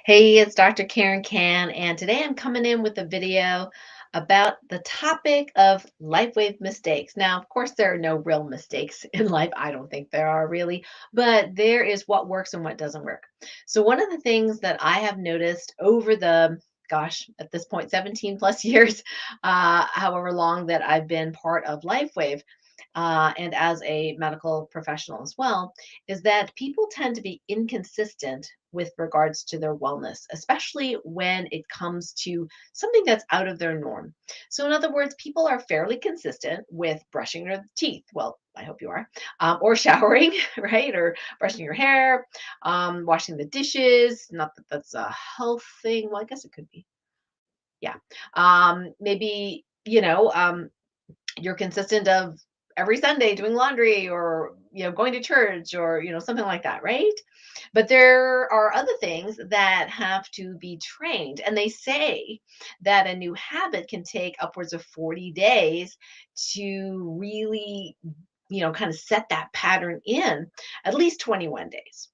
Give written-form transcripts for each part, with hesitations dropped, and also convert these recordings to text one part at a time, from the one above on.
Hey, it's Dr. Karen Can, and today I'm coming in with a video about the topic of LifeWave mistakes. Now, of course, there are no real mistakes in life. I don't think there are really, but there is what works and what doesn't work. So, one of the things that I have noticed over at this point, 17 plus years, however long that I've been part of LifeWave, and as a medical professional as well, is that people tend to be inconsistent with regards to their wellness, especially when it comes to something that's out of their norm. So, in other words, people are fairly consistent with brushing their teeth. Well, I hope you are, or showering, right? Or brushing your hair, washing the dishes. Not that that's a health thing. Well, I guess it could be. Yeah. Maybe, you're consistent of every Sunday doing laundry or going to church or something like that, right? But there are other things that have to be trained, and they say that a new habit can take upwards of 40 days to really kind of set that pattern in, at least 21 days,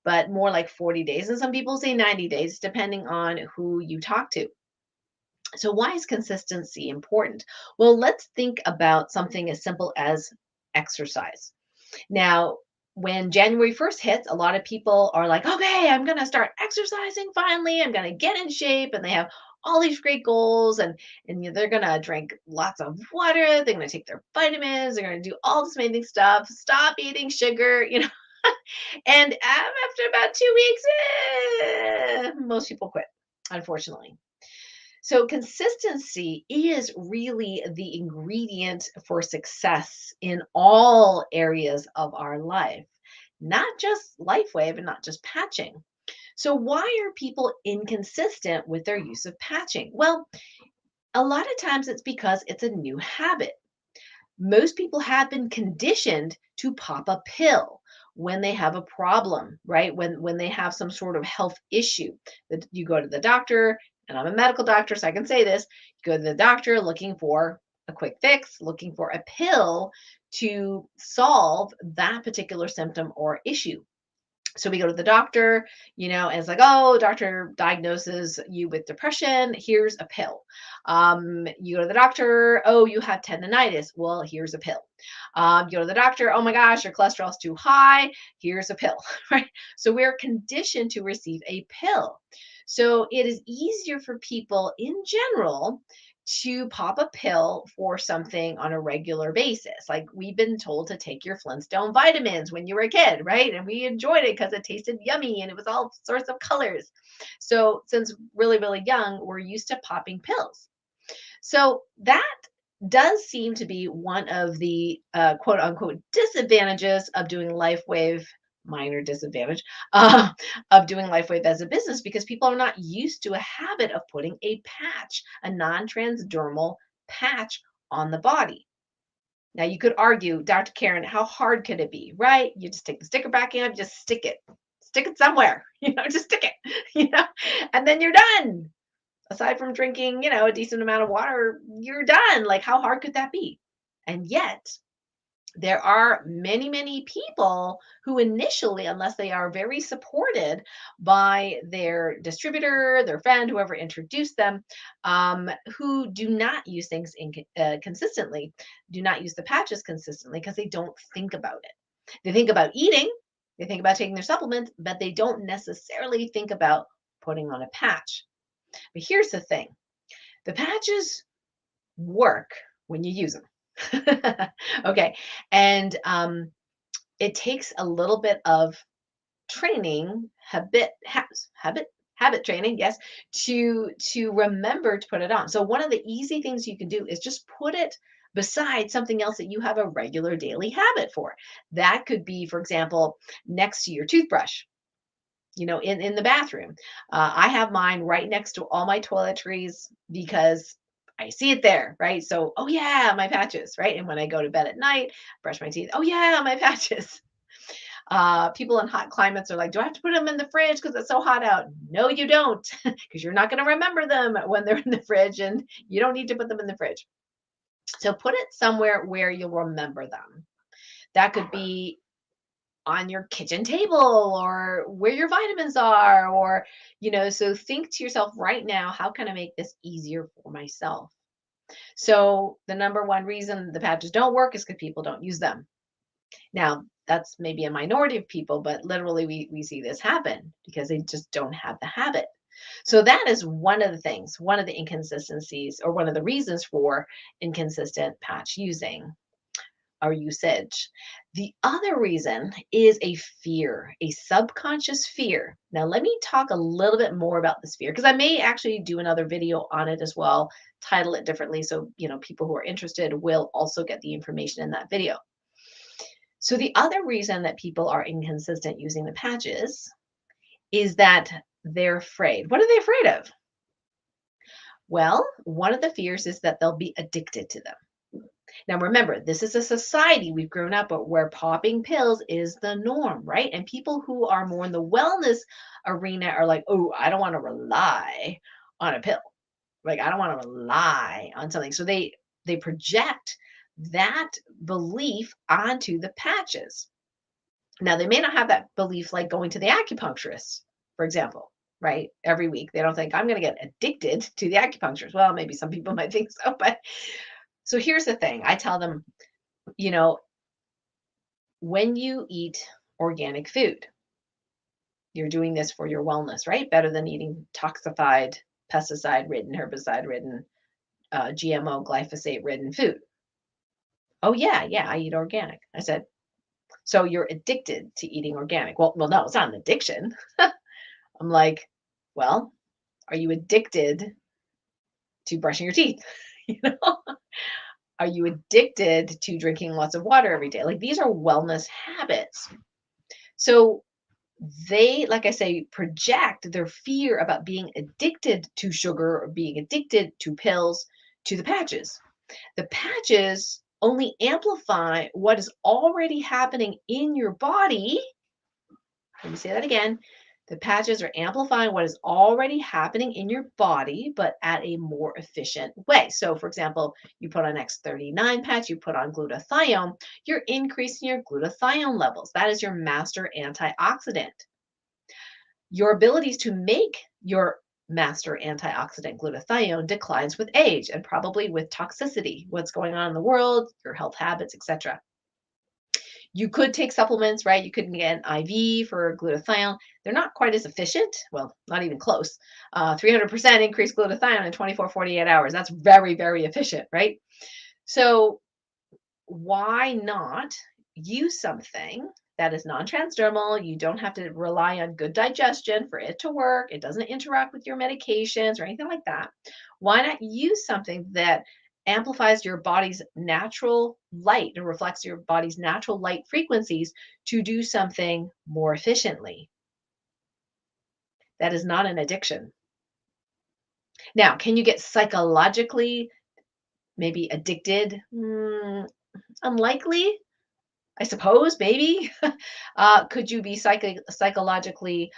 but more like 40 days, and some people say 90 days depending on who you talk to. So, why is consistency important? Well, let's think about something as simple as exercise. Now, when January 1st hits, a lot of people are like, okay, I'm going to start exercising finally. I'm going to get in shape. And they have all these great goals and they're going to drink lots of water. They're going to take their vitamins. They're going to do all this amazing stuff. Stop eating sugar. And after about 2 weeks, most people quit, unfortunately. So, consistency is really the ingredient for success in all areas of our life, not just LifeWave and not just patching. So, why are people inconsistent with their use of patching? Well, a lot of times it's because it's a new habit. Most people have been conditioned to pop a pill when they have a problem, right? When they have some sort of health issue. That you go to the doctor, and I'm a medical doctor, so I can say this. You go to the doctor looking for a quick fix, looking for a pill to solve that particular symptom or issue. So we go to the doctor, and it's like, oh, doctor diagnoses you with depression. Here's a pill. You go to the doctor, oh, you have tendonitis. Well, here's a pill. You go to the doctor, oh my gosh, your cholesterol's too high. Here's a pill, right? So we're conditioned to receive a pill. So it is easier for people in general to pop a pill for something on a regular basis. Like we've been told to take your Flintstone vitamins when you were a kid, right? And we enjoyed it because it tasted yummy and it was all sorts of colors. So since really, really young, we're used to popping pills. So that does seem to be one of the quote unquote disadvantages of doing LifeWave, minor disadvantage, uh, of doing LifeWave as a business because people are not used to a habit of putting a patch, a non transdermal patch on the body. Now, you could argue, Dr. Karen, how hard could it be, right? You just take the sticker back in, just stick it somewhere, just stick it, and then you're done. Aside from drinking, a decent amount of water, you're done. Like, how hard could that be? And yet, there are many, many people who initially, unless they are very supported by their distributor, their friend, whoever introduced them, who do not use things consistently, do not use the patches consistently because they don't think about it. They think about eating, they think about taking their supplements, but they don't necessarily think about putting on a patch. But here's the thing, the patches work when you use them. Okay. And it takes a little bit of training, habit training, yes, to remember to put it on. So one of the easy things you can do is just put it beside something else that you have a regular daily habit for. That could be, for example, next to your toothbrush, in the bathroom. I have mine right next to all my toiletries because I see it there, right? So, oh yeah, my patches, right? And when I go to bed at night, brush my teeth, oh yeah, my patches. People in hot climates are like, do I have to put them in the fridge because it's so hot out? No, you don't, because you're not going to remember them when they're in the fridge and you don't need to put them in the fridge. So put it somewhere where you'll remember them. That could be on your kitchen table or where your vitamins are, or, so think to yourself right now, how can I make this easier for myself? So the number one reason the patches don't work is because people don't use them. Now, that's maybe a minority of people, but literally we see this happen because they just don't have the habit. So that is one of the things, one of the inconsistencies, or one of the reasons for inconsistent patch using or usage. The other reason is a fear, a subconscious fear. Now, let me talk a little bit more about this fear because I may actually do another video on it as well, title it differently. So, people who are interested will also get the information in that video. So, the other reason that people are inconsistent using the patches is that they're afraid. What are they afraid of? Well, one of the fears is that they'll be addicted to them. Now, remember, this is a society we've grown up where popping pills is the norm, right? And people who are more in the wellness arena are like, oh, I don't want to rely on a pill. Like, I don't want to rely on something. So they project that belief onto the patches. Now, they may not have that belief like going to the acupuncturist, for example, right? Every week. They don't think I'm going to get addicted to the acupuncturist. Well, maybe some people might think so, but so here's the thing. I tell them, you know, when you eat organic food, you're doing this for your wellness, right? Better than eating toxified, pesticide ridden, herbicide ridden, GMO, glyphosate ridden food. Oh, yeah, I eat organic. I said, so you're addicted to eating organic. Well, no, it's not an addiction. I'm like, well, are you addicted to brushing your teeth? you know, are you addicted to drinking lots of water every day? Like, these are wellness habits. So they, like I say, project their fear about being addicted to sugar or being addicted to pills to the patches. The patches only amplify what is already happening in your body. Let me say that again. The patches are amplifying what is already happening in your body, but at a more efficient way. So, for example, you put on X39 patch, you put on glutathione, you're increasing your glutathione levels. That is your master antioxidant. Your abilities to make your master antioxidant glutathione declines with age and probably with toxicity, what's going on in the world, your health habits, etc. You could take supplements, right? You could get an IV for glutathione. They're not quite as efficient. Well, not even close. 300% increased glutathione in 24, 48 hours. That's very, very efficient, right? So why not use something that is non-transdermal? You don't have to rely on good digestion for it to work. It doesn't interact with your medications or anything like that. Why not use something that amplifies your body's natural light and reflects your body's natural light frequencies to do something more efficiently? That is not an addiction. Now, can you get psychologically maybe addicted? Unlikely. I suppose, maybe. Could you be psychologically,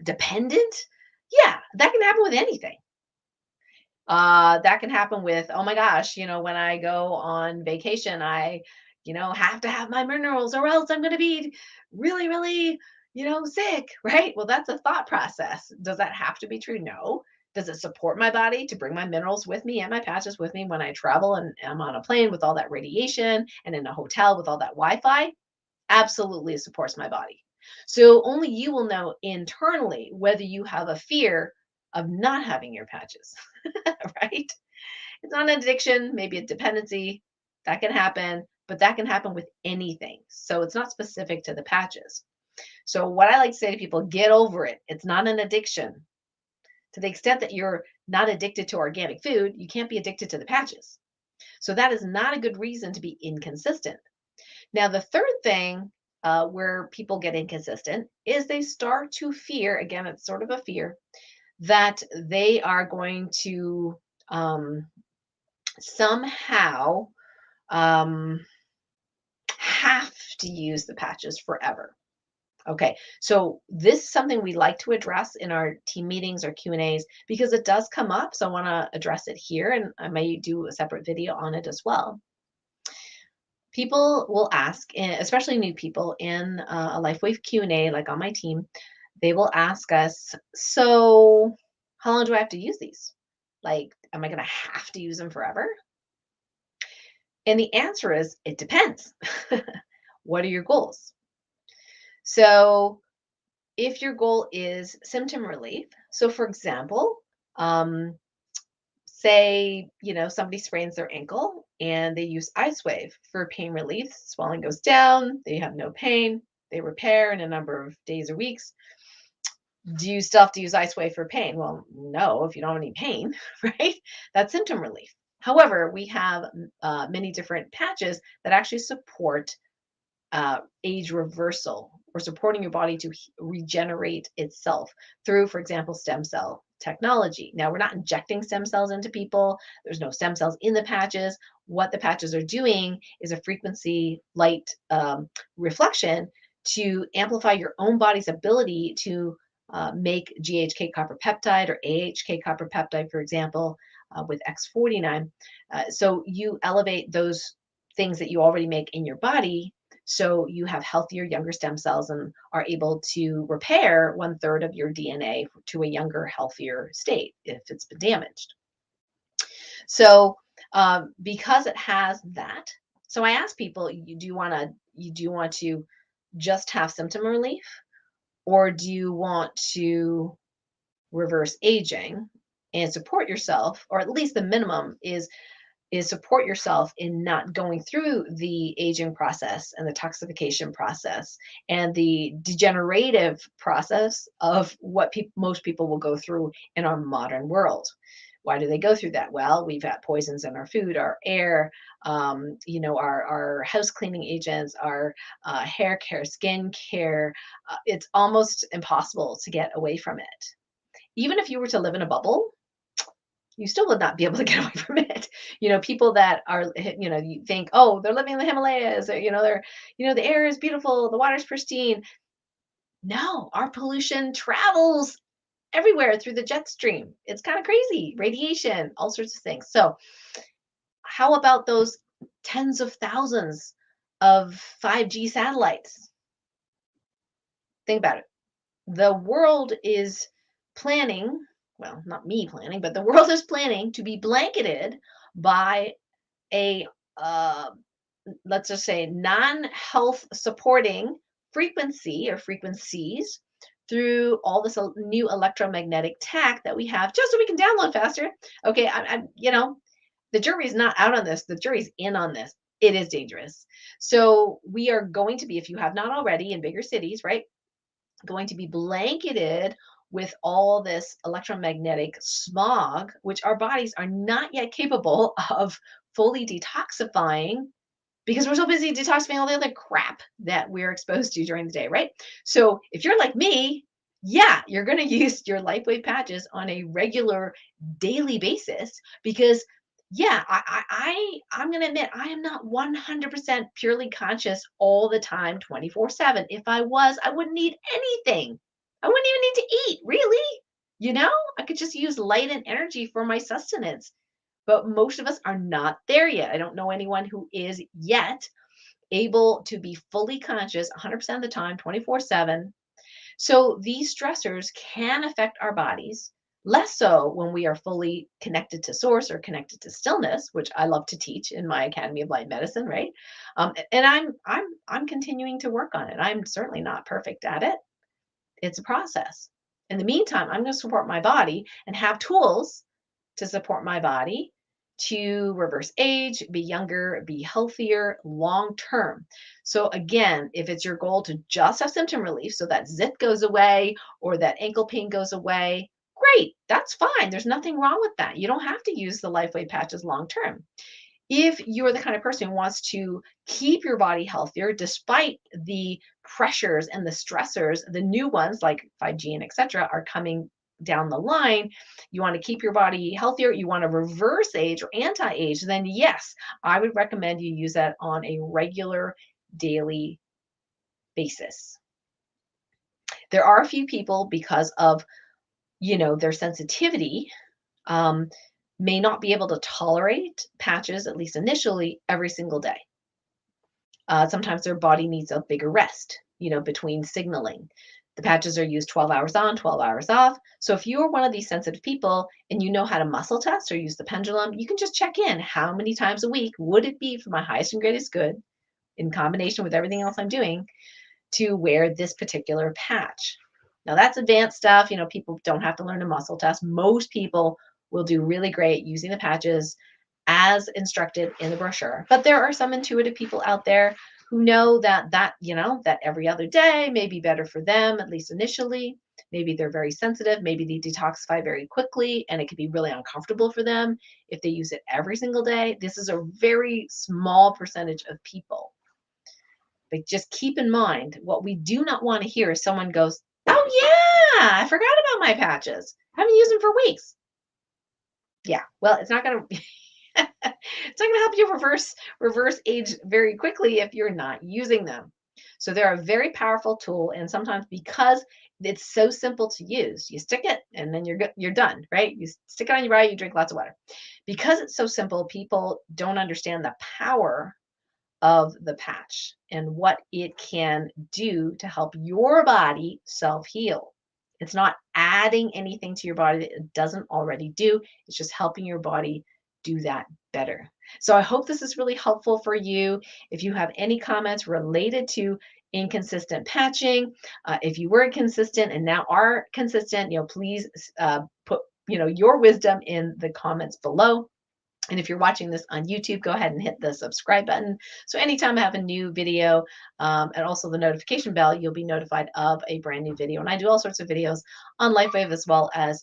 dependent? Yeah, that can happen with anything. That can happen with, oh my gosh, when I go on vacation, I, have to have my minerals or else I'm going to be really, really, sick, right? Well, that's a thought process. Does that have to be true? No. Does it support my body to bring my minerals with me and my patches with me when I travel and I'm on a plane with all that radiation and in a hotel with all that Wi-Fi? Absolutely, it supports my body. So only you will know internally whether you have a fear of not having your patches, right? It's not an addiction, maybe a dependency. That can happen, but that can happen with anything. So it's not specific to the patches. So what I like to say to people, get over it. It's not an addiction. To the extent that you're not addicted to organic food, you can't be addicted to the patches. So that is not a good reason to be inconsistent. Now, the third thing where people get inconsistent is they start to fear, again, it's sort of a fear, that they are going to somehow have to use the patches forever. Okay, so this is something we like to address in our team meetings or Q&As because it does come up. So I want to address it here, and I may do a separate video on it as well. People will ask, especially new people in a LifeWave Q&A, like on my team, they will ask us, so how long do I have to use these? Like, am I going to have to use them forever? And the answer is, it depends. What are your goals? So if your goal is symptom relief, so for example, say, somebody sprains their ankle and they use LifeWave for pain relief, swelling goes down, they have no pain, they repair in a number of days or weeks. Do you still have to use LifeWave for pain? Well, no, if you don't have any pain, right? That's symptom relief. However, we have many different patches that actually support age reversal or supporting your body to regenerate itself through, for example, stem cell technology. Now, we're not injecting stem cells into people. There's no stem cells in the patches. What the patches are doing is a frequency light reflection to amplify your own body's ability to make GHK copper peptide or AHK copper peptide, for example, with X49. So you elevate those things that you already make in your body, so you have healthier, younger stem cells and are able to repair 1/3 of your DNA to a younger, healthier state if it's been damaged. So because it has that, so I ask people, do you want to just have symptom relief, or do you want to reverse aging and support yourself, or at least the minimum is support yourself in not going through the aging process and the toxification process and the degenerative process of what most people will go through in our modern world. Why do they go through that? Well, we've got poisons in our food, our air, our house cleaning agents, our hair care, skin care. It's almost impossible to get away from it. Even if you were to live in a bubble, you still would not be able to get away from it. People that are, you think, oh, they're living in the Himalayas, or, the air is beautiful, the water's pristine. No, our pollution travels everywhere through the jet stream. It's kind of crazy. Radiation, all sorts of things. So, how about those tens of thousands of 5G satellites? Think about it. The world is planning, well, not me planning, but the world is planning to be blanketed by a, uh, let's just say, non-health supporting frequency or frequencies through all this new electromagnetic tech that we have, just so we can download faster. Okay, the jury's not out on this. The jury's in on this. It is dangerous. So we are going to be, if you have not already, in bigger cities, right, going to be blanketed with all this electromagnetic smog, which our bodies are not yet capable of fully detoxifying because we're so busy detoxifying all the other crap that we're exposed to during the day, right? So if you're like me, yeah, you're going to use your LifeWave patches on a regular daily basis because yeah, I'm going to admit I am not 100% purely conscious all the time 24/7. If I was, I wouldn't need anything. I wouldn't even need to eat, really. I could just use light and energy for my sustenance. But most of us are not there yet. I don't know anyone who is yet able to be fully conscious 100% of the time, 24/7. So these stressors can affect our bodies, less so when we are fully connected to source or connected to stillness, which I love to teach in my Academy of Light Medicine, right? And I'm continuing to work on it. I'm certainly not perfect at it. It's a process. In the meantime, I'm going to support my body and have tools to support my body to reverse age, be younger, be healthier long term. So, again, if it's your goal to just have symptom relief, so that zit goes away or that ankle pain goes away, great, that's fine. There's nothing wrong with that. You don't have to use the LifeWave patches long term. If you're the kind of person who wants to keep your body healthier despite the pressures and the stressors, the new ones like 5G and etc. are coming down the line, you want to keep your body healthier, you want to reverse age or anti-age, then yes, I would recommend you use that on a regular daily basis. There are a few people, because of their sensitivity, may not be able to tolerate patches, at least initially, every single day. Sometimes their body needs a bigger rest, between signaling. The patches are used 12 hours on, 12 hours off. So if you're one of these sensitive people and you know how to muscle test or use the pendulum, you can just check in. How many times a week would it be for my highest and greatest good, in combination with everything else I'm doing, to wear this particular patch? Now that's advanced stuff. People don't have to learn a muscle test. Most people will do really great using the patches as instructed in the brochure. But there are some intuitive people out there who know that every other day may be better for them, at least initially. Maybe they're very sensitive. Maybe they detoxify very quickly and it can be really uncomfortable for them if they use it every single day. This is a very small percentage of people. But just keep in mind, what we do not want to hear is someone goes, "Oh yeah, I forgot about my patches. I haven't used them for weeks." Yeah, well, it's not going to it's not going to help you reverse age very quickly if you're not using them. So they're a very powerful tool, and sometimes because it's so simple to use, you stick it and then you're good, you're done, right? You stick it on your body, you drink lots of water. Because it's so simple, people don't understand the power of the patch and what it can do to help your body self-heal. It's not adding anything to your body that it doesn't already do. It's just helping your body do that better. So I hope this is really helpful for you. If you have any comments related to inconsistent patching, if you were inconsistent and now are consistent, please put your wisdom in the comments below. And if you're watching this on YouTube, go ahead and hit the subscribe button. So anytime I have a new video, and also the notification bell, you'll be notified of a brand new video. And I do all sorts of videos on LifeWave, as well as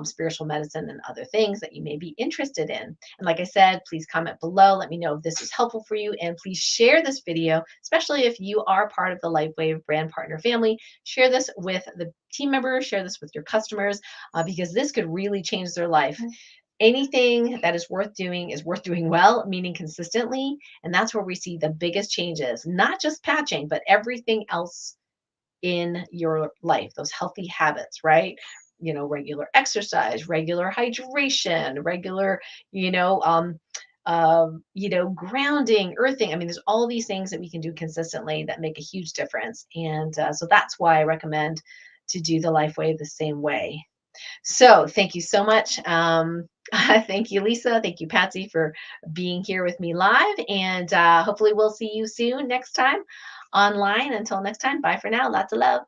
spiritual medicine and other things that you may be interested in. And like I said, please comment below. Let me know if this is helpful for you. And please share this video, especially if you are part of the LifeWave brand partner family. Share this with the team members, share this with your customers, because this could really change their life. Anything that is worth doing well, meaning consistently. And that's where we see the biggest changes, not just patching, but everything else in your life, those healthy habits, right? Regular exercise, regular hydration, regular, grounding, earthing. I mean, there's all these things that we can do consistently that make a huge difference. And so that's why I recommend to do the LifeWave the same way. So thank you so much. Thank you, Lisa. Thank you, Patsy, for being here with me live. And hopefully we'll see you soon next time online. Until next time, bye for now. Lots of love.